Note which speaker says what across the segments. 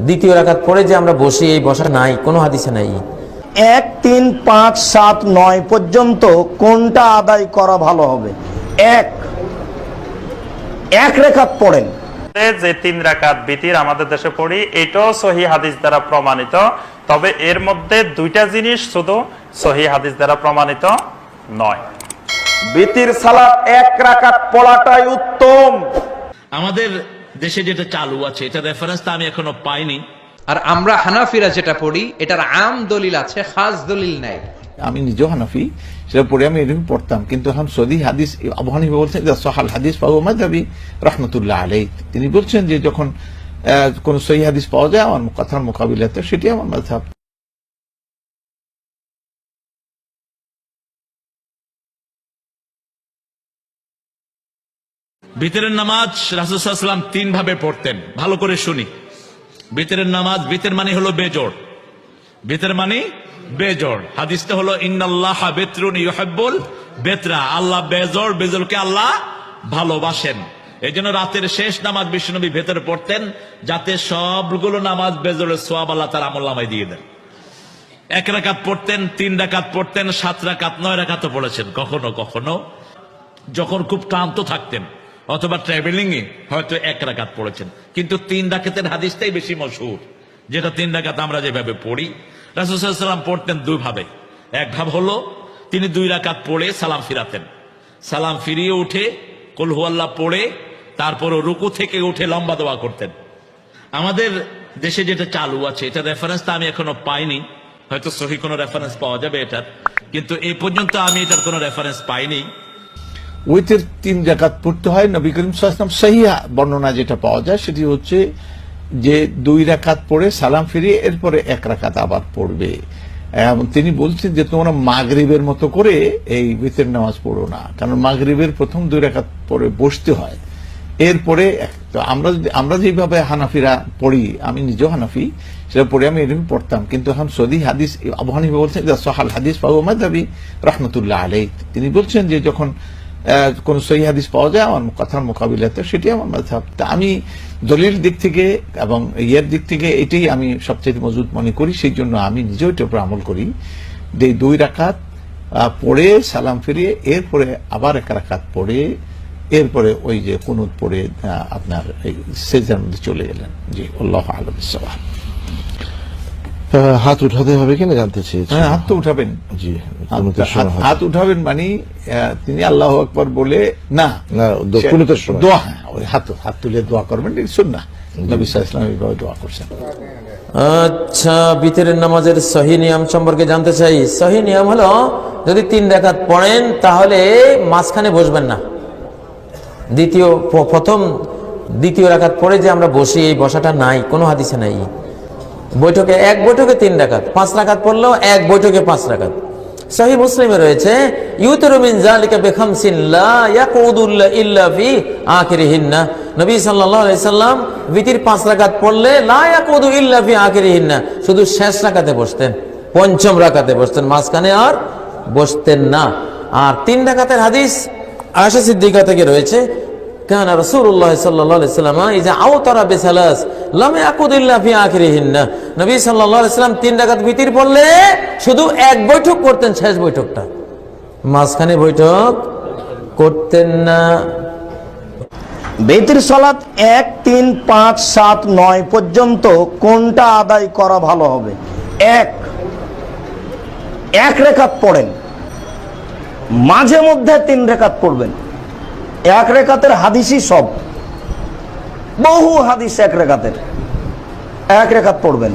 Speaker 1: দ্বিতীয় রাকাত পড়ে যে আমরা বসি, এই বসা নাই, কোনো হাদিসে নাই।
Speaker 2: 1, 3, 5, 7, 9 পর্যন্ত কোনটা আদায় করা ভালো হবে? এক রাকাত পড়েন।
Speaker 3: যে 3 রাকাত বিতির আমাদের দেশে পড়ি, এটাও সহিহ হাদিস দ্বারা প্রমাণিত। তবে এর মধ্যে 2টা জিনিস শুধু সহিহ হাদিস দ্বারা প্রমাণিত নয়।
Speaker 2: বিতির সালাত 1 রাকাত পড়াটাই উত্তম।
Speaker 4: আমাদের দেশে যেটা চালু আছে, এটা রেফারেন্স আমি এখনো পাইনি।
Speaker 5: আর আমরা হানাফিরা যেটা পড়ি, এটার আম দলিল আছে, খাস দলিল নাই।
Speaker 6: আমি নিজেও হানাফি, সেটা পড়ে আমি এরকম পড়তাম, কিন্তু এখন সদি হাদিস আবু হানিফা বলছেন সহাল হাদিস পাবো মাযহাবি রাহমাতুল্লাহ আলাইহি। তিনি বলছেন যে যখন কোন সহিহ হাদিস পাওয়া যায় আমার কথার মোকাবিলাতে, সেটি আমার মাযহাব।
Speaker 4: ভিতরের নামাজ রাসূল সাল্লাল্লাহু আলাইহি ওয়াসাল্লাম 3 ভাবে পড়তেন। ভালো করে শুনি। ভিতরের নামাজ, ভিতর মানে হলো বেজোড়, ভিতর মানে বেজোড়। হাদিসটা হলো ইন্নাল্লাহা বিতরুন ইউহিব্বুল বিতরা, আল্লাহ বেজোড়, বেজোড়কে আল্লাহ ভালোবাসেন। এই জন্য রাতের শেষ নামাজ বিশ্বনবী ভেতরে পড়তেন, যাতে সবগুলো নামাজ বেজোড়ের সওয়াব আল্লাহ তার আমলনামায় দিয়ে দেন। 1 রাকাত পড়তেন, 3 রাকাত পড়তেন, 7 রাকাত, 9 রাকাতও পড়েছেন। কখনো কখনো যখন খুব ক্লান্ত থাকতেন অথবা ট্রাভেলিং এ হয়তো 1 রাকাত পড়েছেন, কিন্তু 3 রাকাতের হাদিসটাই বেশি মশহুর, যেটা 3 রাকাত আমরা যেভাবে পড়ি। রাসূল সাল্লাল্লাহু আলাইহি ওয়াসাল্লাম পড়তেন 2 ভাবে। এক ভাব হলো তিনি 2 রাকাত পড়ে সালাম ফিরাতেন, সালাম ফিরিয়ে উঠে কুল হুয়াল্লাহ পড়ে তারপর রুকু থেকে উঠে লম্বা দোয়া করতেন। আমাদের দেশে যেটা চালু আছে, এটা রেফারেন্স আমি এখনো পাইনি, হয়তো সহিহ কোনো রেফারেন্স পাওয়া যাবে এটার, কিন্তু এই পর্যন্ত আমি এটার কোনো রেফারেন্স পাইনি।
Speaker 6: উইথের 3 রাকাত পড়তে হয়। নবী করিম সাল্লাল্লাহু আলাইহি ওয়াসাল্লাম সহিহ বর্ণনা যেটা পাওয়া যায় সেটি হচ্ছে যে 2 রাকাত পড়ে সালাম ফিরিয়ে এরপরে 1 রাকাত আবার পড়বে। তিনি বলছেন যে তোমরা মাগরিবের মতো করে এই বিতর নামাজ পড়ো না, কারণ মাগরিবের প্রথম 2 রাকাত পড়ে বসতে হয়, এরপরে আমরা যেভাবে হানাফিরা পড়ি, আমি নিজেও হানাফি, সেটা পড়ে আমি এরকম পড়তাম, কিন্তু এখন সদি হাদিস আবু হানিফা বলছেন সহাল হাদিস পাবো মাযহাবি রাহমাতুল্লাহ আলাইহি। তিনি বলছেন যে যখন কোন সহিহ হাদিস পাওয়া যায় আমার কথার মোকাবিলাতে, সেটি আমার মাযহাব। তা আমি দলিল দিক থেকে এবং ইয়ের দিক থেকে এটাই আমি সবচেয়ে মজবুত মনে করি, সেই জন্য আমি নিজেও এটার উপর আমল করি। যে 2 রাকাত পড়ে সালাম ফিরিয়ে এরপরে আবার 1 রাকাত পড়ে এরপরে ওই যে কুনুত পড়ে আপনার এই সেজদার মধ্যে চলে গেলেন। জি, আল্লাহু আ'লাম বিস-সাওয়াব।
Speaker 7: হাত উঠাতে হবে কিনা জানতে চেয়েছি।
Speaker 6: হ্যাঁ, হাত তো উঠাবেন।
Speaker 7: জি,
Speaker 6: হাত উঠাবেন মানে তিনি আল্লাহু আকবার বলে না,
Speaker 7: কুনুতের সময়
Speaker 6: দোয়া, ওই হাত তুলে দোয়া করবেন, এটা সুন্নাহ। নবী সাল্লাল্লাহু আলাইহি ওয়াসাল্লাম এইভাবে দোয়া করছেন।
Speaker 1: আচ্ছা, ভিতরের নামাজের সহি নিয়ম সম্পর্কে জানতে চাই। সহি নিয়ম হলো যদি 3 রাকাত পড়েন তাহলে মাঝখানে বসবেন না। দ্বিতীয় রাকাত পড়ে যে আমরা বসি, এই বসাটা নাই, কোনো হাদিসে নাই। বৈঠকে 1 বৈঠকে 3 রাকাত, 5 রাকাত পড়লেও 1 বৈঠকে 5 রাকাত। সহিহ মুসলিমে রয়েছে ইউতিরু মিন যালিকা বিখামসিন লা ইয়াকুদু ইল্লা ফি আখিরিহিন্না। নবী সাল্লাল্লাহু আলাইহি সাল্লাম বিতির 5 রাকাত পড়লে লা ইয়াকুদু ইল্লা ফি আখিরিহিন্না, শুধু শেষ রাকাতে বসতেন, 5ম রাকাতে বসতেন, মাঝখানে আর বসতেন না। আর 3 রাকাতের হাদিস আয়েশা সিদ্দিকা থেকে রয়েছে কানা রাসূলুল্লাহ সাল্লাল্লাহু আলাইহি ওয়াসাল্লাম ইযা আওতারা বিসালাস লাম ইয়াকুদ ইল্লা ফি আখিরিহিন্না। নবী সাল্লাল্লাহু আলাইহি ওয়াসাল্লাম 3 রাকাত বিতির পড়লে শুধু 1 বৈঠক করতেন, শেষ বৈঠকটা, মাঝখানে বৈঠক করতেন না।
Speaker 2: বিতির সালাত 1, 3, 5, 7, 9 পর্যন্ত কোনটা আদায় করা ভালো হবে? এক রাকাত পড়েন, মাঝে মধ্যে 3 রাকাত পড়বেন। 1 রাকাতের হাদিসই সব, বহু হাদিস 1 রাকাতের। 1 রাকাত পড়বেন,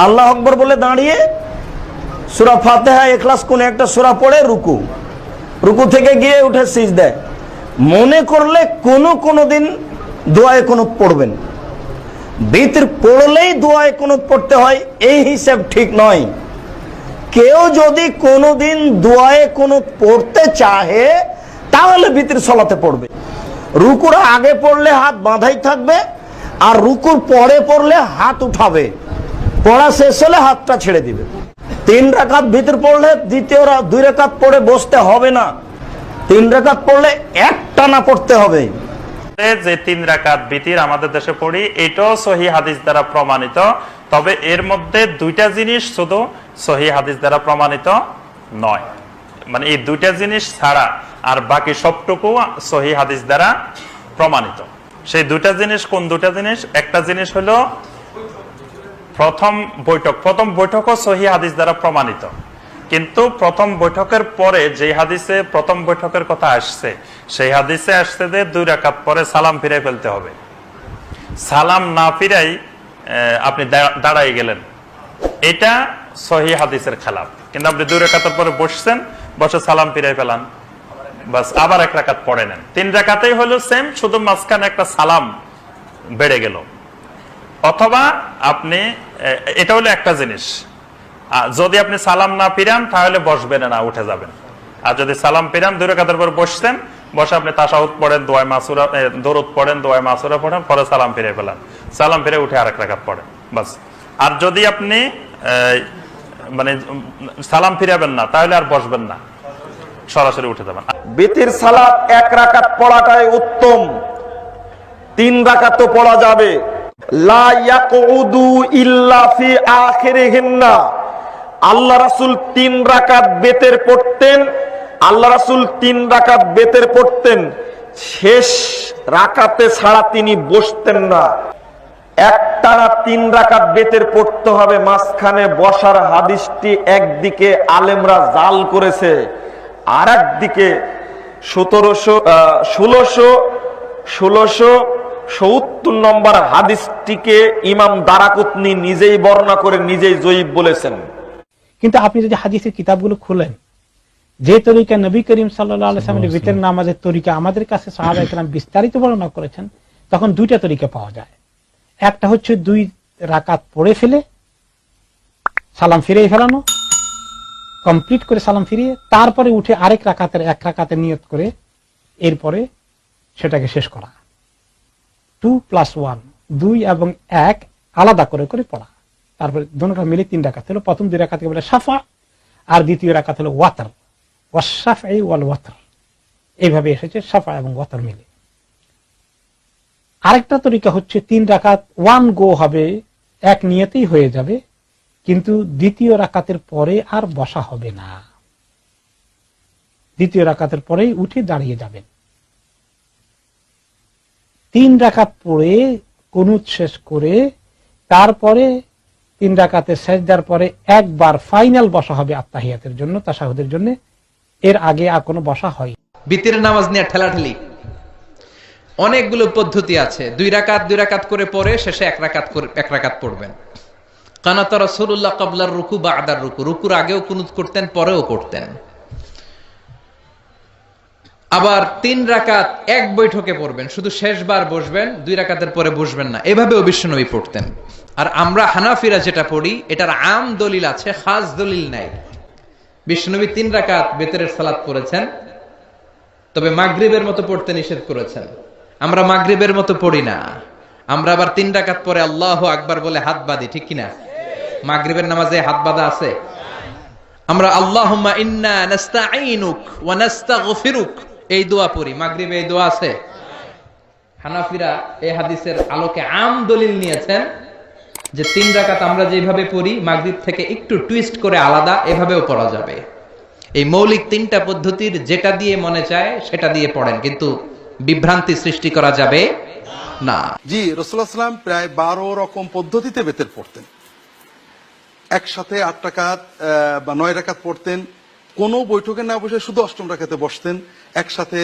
Speaker 2: আল্লাহু আকবার বলে দাঁড়িয়ে সূরা ফাতিহা, ইখলাস কোন একটা সূরা পড়ে রুকু থেকে গিয়ে উঠে সিজদায়। মনে করলে কোনো দিন দোয়ায়ে কুনুত পড়বেন। বিতর পড়লেই দোয়ায়ে কুনুত পড়তে হয় এই হিসাব ঠিক নয়। কেউ যদি কোনোদিন দোয়ায়ে কুনুত পড়তে চাহে তাহলে বিতর সালাতে পড়বে। রুকুর আগে পড়লে হাত বাঁধাই থাকবে, আর রুকুর পরে পড়লে হাত উঠাবে, পড়া শেষ হলে হাতটা ছেড়ে দিবে। 3 রাকাত বিতর পড়লে 2 রাকাত পড়ে বসতে হবে না। 3 রাকাত পড়লে একটানা পড়তে হবে।
Speaker 3: যে 3 রাকাত বিতির আমাদের দেশে পড়ি, এটাও সহি হাদিস দ্বারা প্রমাণিত। তবে এর মধ্যে দুইটা জিনিস শুধু সহি হাদিস দ্বারা প্রমাণিত নয়, মানে এই দুইটা জিনিস ছাড়া আর বাকি সবটুকু সহি হাদিস দ্বারা প্রমাণিত। সেই দুইটা জিনিস কোন দুটা জিনিস? একটা জিনিস হলো প্রথম বৈঠকও সহি হাদিস দ্বারা প্রমাণিত, কিন্তু প্রথম বৈঠকের পরে যে হাদিসে প্রথম বৈঠকের কথা আসছে, সেই হাদিসে আসছে যে 2 রাকাত পরে সালাম ফিরে ফেলতে হবে। সালাম না ফিরাই আপনি দাঁড়াই গেলেন, এটা সহি হাদিসের খেলাফ। কিন্তু আপনি 2 রাকাতের পরে বসে সালাম ফিরে ফেলান, বাস আবার 1 রাকাত পড়ে নেন। 3 রাকাতেই হলো সেম, শুধু মাঝখানে একটা সালাম বেড়ে গেল। অথবা আপনি, এটা হলো একটা জিনিস, যদি আপনি সালাম না ফিরান তাহলে বসবেন না, উঠে যাবেন। আর যদি সালাম ফিরান 2 রাকাতের পর বসে আপনি তাশাহুদ পড়েন, দোয়া মাসুরা, দরুদ পড়েন, দোয়া মাসুরা পড়েন, পরে সালাম ফিরে ফেলান, সালাম ফিরে উঠে আরেক রাকাত পড়েন, বাস। আর যদি আপনি মানে সালাম ফিরাবেন না, তাহলে আর বসবেন না, সরাসরি উঠে যাবেন।
Speaker 2: বিতির সালাত 1 রাকাত পড়াটাই উত্তম, 3 রাকাতও পড়া যাবে। লা ইয়াকুদু ইল্লা ফি আখিরিহিন্না, আল্লাহ রাসূল 3 রাকাত বেতের পড়তেন। আল্লাহ রাসূল 3 রাকাত বেতের পড়তেন, শেষ রাকাতে ছাড়া তিনি বসতেন না। একটানা 3 রাকাত বেতের পড়তে হবে। মাঝখানে বসার হাদিসটি একদিকে আলেমরা জাল করেছে, আর একদিকে 1670 নম্বর হাদিসটিকে ইমাম দারাকুতনি নিজেই বর্ণনা করে নিজেই জয়ীফ বলেছেন।
Speaker 8: কিন্তু আপনি যদি হাদিসের কিতাবগুলো খুলেন, যে তরিকা নবী করিম সাল্লাল্লাহু আলাইহি ওয়াসাল্লামের ভিতর নামাজের তরিকা আমাদের কাছে সাহাবায়ে কেরাম বিস্তারিত বর্ণনা করেছেন, তখন 2টা তরিকা পাওয়া যায়। একটা হচ্ছে 2 রাকাত পড়ে ফেলে সালাম ফিরিয়ে ফেলানো, কমপ্লিট করে সালাম ফিরিয়ে তারপরে উঠে আরেক রাকাতের 1 রাকাতের নিয়ত করে এরপরে সেটাকে শেষ করা। 2 + 1, 2 এবং 1 আলাদা করে করে পড়া। তারপরে দুটোটা মিলে 3 রাকাত হলো। প্রথম 2 রাকাতকে বলে সাফা, আর দ্বিতীয় রাকাত হলো ওয়াতর, ওয়াশাফঈ ওয়াল ওয়াতর। এইভাবে এসেছে সাফা এবং ওয়াতর মিলে। আরেকটা তরিকা হচ্ছে 3 রাকাত 1 গো হবে, এক নিয়তেই হয়ে যাবে, কিন্তু দ্বিতীয় রাকাতের পরে আর বসা হবে না, দ্বিতীয় রাকাতের পরেই উঠে দাঁড়িয়ে যাবেন। 3 রাকাত পড়ে কুনুত শেষ করে তারপরে 3 রাকাতের সেজদার পরে একবার ফাইনাল বসা হবে আত্তাহিয়াতের জন্য, তাশাহুদের জন্য। এর আগে আর কোনো বসা হয়।
Speaker 5: বিতিরের নামাজ নিয়ে ঠেলাঠেলি অনেকগুলো পদ্ধতি আছে। 2 রাকাত করে পরে শেষে 1 রাকাত পড়বেন। কানাত রাসূলুল্লাহ ক্বাবলার রুকু বা'দার রুকু, রুকুর আগেও কুনুত করতেন, পরেও করতেন। আবার 3 রাকাত এক বৈঠকে পড়বেন, শুধু শেষবার বসবেন, 2 রাকাতের পরে বসবেন না, এভাবেও বিশ্বনবী পড়তেন। আর আমরা হানাফিরা যেটা পড়ি, এটার আম দলিল আছে, খাস দলিল নাই। বিশ্বনবী 3 রাকাত বেতরের সালাত পড়েছেন, তবে মাগরিবের মতো পড়তে নিষেধ করেছেন। আমরা মাগরিবের মতো পড়ি না, আমরা আবার 3 রাকাত পরে আল্লাহু আকবার বলে হাত বাঁধি, ঠিক কিনা? মাগরিবের নামাজে হাত বাঁধা আছে। আমরা আল্লাহুম্মা ইন্না নাস্তাঈনুক ওয়া নাস্তাগফিরুক এই দোয়া পড়ি, মাগরিবে এই দোয়া আছে? হানাফিরা এই হাদিসের আলোকে আম দলিল নিয়েছেন যে 3 রাকাত আমরা যেভাবে পড়ি মাগরিব থেকে একটু টুইস্ট করে আলাদা, এভাবেও পড়া যাবে। এই মৌলিক 3টা পদ্ধতির যেটা দিয়ে মনে চায় সেটা দিয়ে পড়েন, কিন্তু বিভ্রান্তি সৃষ্টি করা যাবে না।
Speaker 9: জি, রাসূলুল্লাহ সাল্লাল্লাহু আলাইহি ওয়াসাল্লাম প্রায় 12 রকম পদ্ধতিতে বেতের পড়তেন। একসাথে 8 রাকাত বা 9 রাকাত পড়তেন। কোন বৈঠকে না বসে শুধু অষ্টম রাকাতে বসতেন। একসাথে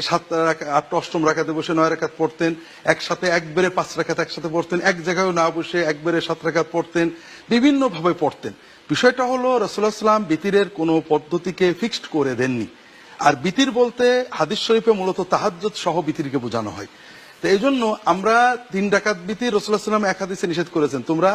Speaker 9: 7 রাকাত, অষ্টম রাকাতে বসে 9 রাকাত পড়তেন। একসাথে একবারে 5 রাকাত একসাথে পড়তেন। এক জায়গায় না বসে একবারে 7 রাকাত পড়তেন। বিভিন্ন ভাবে পড়তেন। বিষয়টা হলো রাসূলুল্লাহ সাল্লাল্লাহু আলাইহি ওয়াসাল্লাম বিতিরের কোনো পদ্ধতিকে ফিক্সড করে দেননি। আর বিতির বলতে হাদিস শরীফে মূলত তাহাজ্জুদ সহ বিতিরকে বোঝানো হয়। তো এই জন্য আমরা 3 রাকাত বিতির রাসূলুল্লাহ সাল্লাল্লাহু আলাইহি ওয়াসাল্লাম এক হাদিসে নিষেধ করেছেন, তোমরা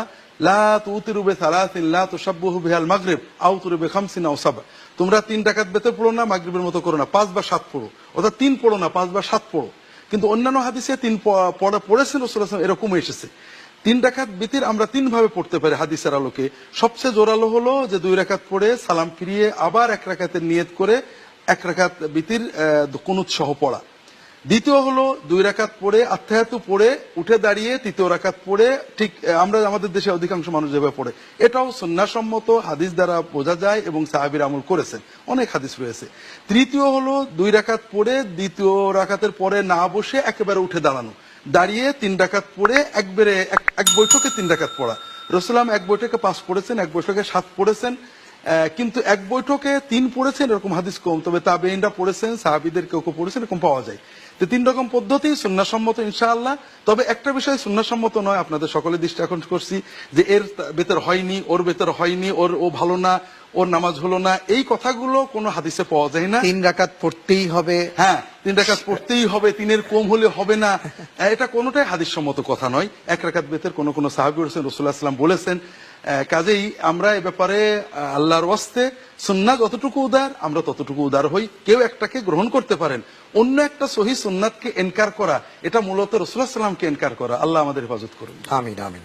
Speaker 9: লা তুতিরু বিসালাতিন লা তুশাব্বিহু বিহাল মাগরিব আও তুরু বিখামসিন আও সাবা, তোমরা 3 রাকাত বেতর পড়ো না, মাগরিবের মতো করো না, 5 বা 7 পড়ো, অর্থাৎ 3 পড়ো না, 5 বা 7 পড়ো। কিন্তু অন্যান্য হাদিসে 3 পড়েছেন রাসূলুল্লাহ সাল্লাল্লাহু আলাইহি ওয়াসাল্লাম, এরকম এসেছে। 3 রাকাত বিতির আমরা 3 ভাবে পড়তে পারি হাদিসের আলোকে। সবচেয়ে জোরালো হলো যে 2 রাকাত পড়ে সালাম ফিরিয়ে আবার 1 রাকাতের নিয়ত করে 1 রাকাত বিতির কুনুত সহ পড়া। দ্বিতীয় হলো 2 রাকাত পড়ে আত্তাহিয়াতু পড়ে উঠে দাঁড়িয়ে তৃতীয় রাকাত পড়ে, ঠিক আমরা আমাদের দেশে অধিকাংশ মানুষ যেভাবে পড়ে, এটাও সুন্নাহসম্মত, হাদিস দ্বারা বোঝা যায় এবং সাহাবীরা আমল করেছেন, অনেক হাদিস রয়েছে। তৃতীয় হলো 2 রাকাত পড়ে দ্বিতীয় রাকাতের পরে না বসে একেবারে উঠে দাঁড়ানো, দাঁড়িয়ে 3 রাকাত পড়ে একবারে এক বৈঠকে 3 রাকাত পড়া। রাসূলুল্লাহ এক বৈঠকে 5 পড়েছেন, এক বৈঠকে 7 পড়েছেন, কিন্তু এক বৈঠকে 3 পড়েছেন এরকম হাদিস কম, তবে তাবেঈনরা পড়েছেন, সাহাবীদের কেউ কেউ পড়েছেন, এরকম পাওয়া যায়। তো 3 রকম পদ্ধতি সুন্নাহসম্মত ইনশাআল্লাহ। তবে একটা বিষয় সুন্নাহসম্মত নয়, আপনাদের সকলের দৃষ্টি আকর্ষণ করছি, যে এর বেতর হয়নি, ওর বেতর হয়নি, ও ভালো না, ওর নামাজ হলো না, এই কথাগুলো কোনো হাদিসে পাওয়া যায় না।
Speaker 10: 3 রাকাত পড়তেই হবে,
Speaker 9: হ্যাঁ 3 রাকাত পড়তেই হবে, 3-এর কম হলে হবে না, এটা কোনোটাই হাদিসসম্মত কথা নয়। 1 রাকাত বেতের কোন সাহাবী বলেছেন, রাসূলুল্লাহ সাল্লাল্লাহু আলাইহি ওয়াসাল্লাম বলেছেন। কাজেই আমরা এ ব্যাপারে আল্লাহর ওয়াস্তে সুন্নাহ যতটুকু উদার আমরা ততটুকু উদার হই। কেউ একটাকে গ্রহণ করতে পারেন, অন্য একটা সহিহ সুন্নাতকে ইনকার করা এটা মূলত রাসূলুল্লাহ সাল্লাল্লাহু আলাইহি ওয়াসাল্লামকে ইনকার করা। আল্লাহ আমাদের হেফাজত করুন।
Speaker 10: আমিন আমিন।